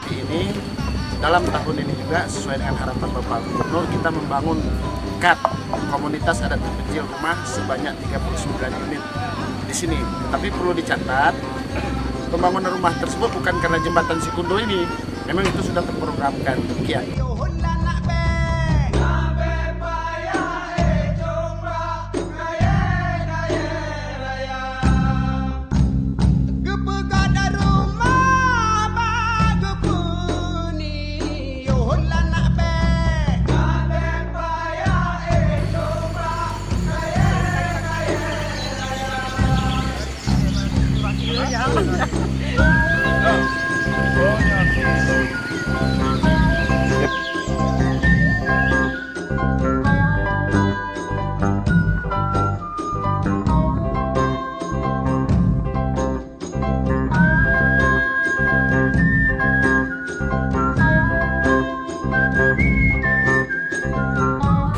Ini dalam tahun ini juga sesuai dengan harapan Bapak Gubernur, kita membangun KAT, komunitas adat terpencil rumah, sebanyak 39 unit di sini. Tapi perlu dicatat, pembangunan rumah tersebut bukan karena jembatan Sikundo ini, memang itu sudah terprogramkan. Demikian.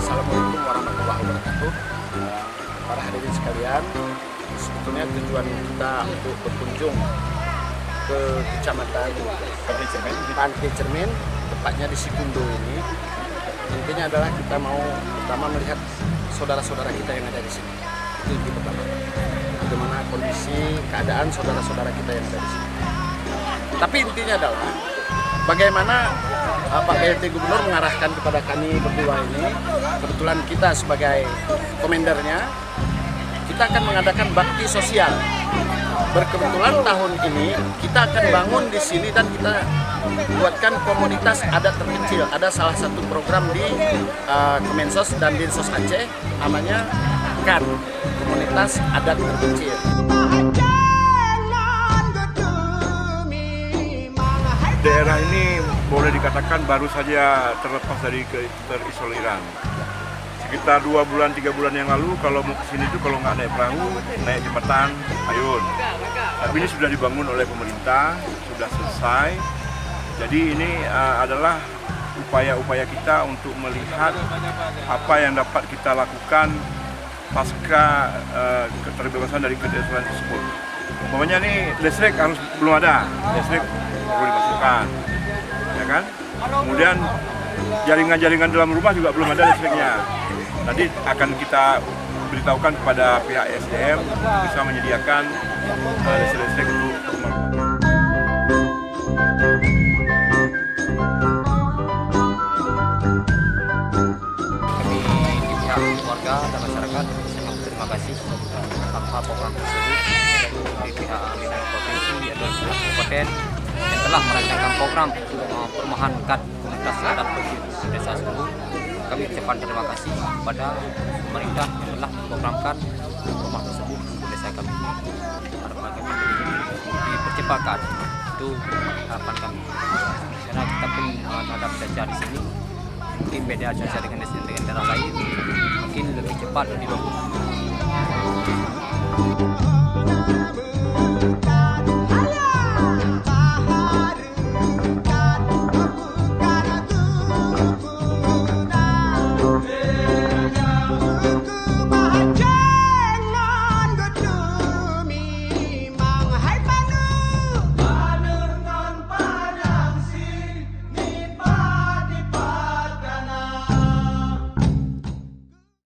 Assalamualaikum warahmatullahi wabarakatuh. Para hadirin sekalian, sebetulnya tujuan kita untuk berkunjung ke kecamatan Pantai Cermin, tepatnya di Sikundo ini, intinya adalah kita mau pertama melihat saudara-saudara kita yang ada di sini. Itu inti pertama. Bagaimana kondisi keadaan saudara-saudara kita yang ada di sini. Tapi intinya adalah bagaimana Pak PLT Gubernur mengarahkan kepada kami berdua ini, kebetulan kita sebagai komendernya, kita akan mengadakan bakti sosial. Berkebetulan tahun ini kita akan bangun di sini dan kita buatkan komunitas adat terpencil. Ada salah satu program di Kemensos dan Dinsos Aceh, namanya KAT, komunitas adat terpencil. Daerah ini boleh dikatakan baru saja terlepas dari terisolasi. Sekitar 2 bulan, 3 bulan yang lalu kalau mau kesini itu kalau nggak naik perahu, naik jembatan ayun. Tapi ini sudah dibangun oleh pemerintah, sudah selesai. Jadi ini adalah upaya-upaya kita untuk melihat apa yang dapat kita lakukan pasca keterbebasan dari keterisuan tersebut. Umpamanya nih listrik harus belum ada, listrik perlu dimasukkan, ya kan? Kemudian jaringan-jaringan dalam rumah juga belum ada listriknya. Nanti akan kita beritahukan kepada pihak SDM bisa menyediakan listrik untuk rumah. Kami di pihak keluarga dan masyarakat sangat berterima kasih atas program tersebut di pihak Minang Provinsi atau pihak kabupaten yang telah merancangkan program perumahan KAT komunitas adat di Desa Sumbu. Kami ucapkan terima kasih kepada pemerintah yang telah memprogramkan rumah tersebut di desa kami. Harapan kami dipercepatkan, itu harapan kami. Karena kita pun terhadap cuaca di sini mungkin beda cuaca dengan daerah lain, mungkin lebih cepat, lebih bagus.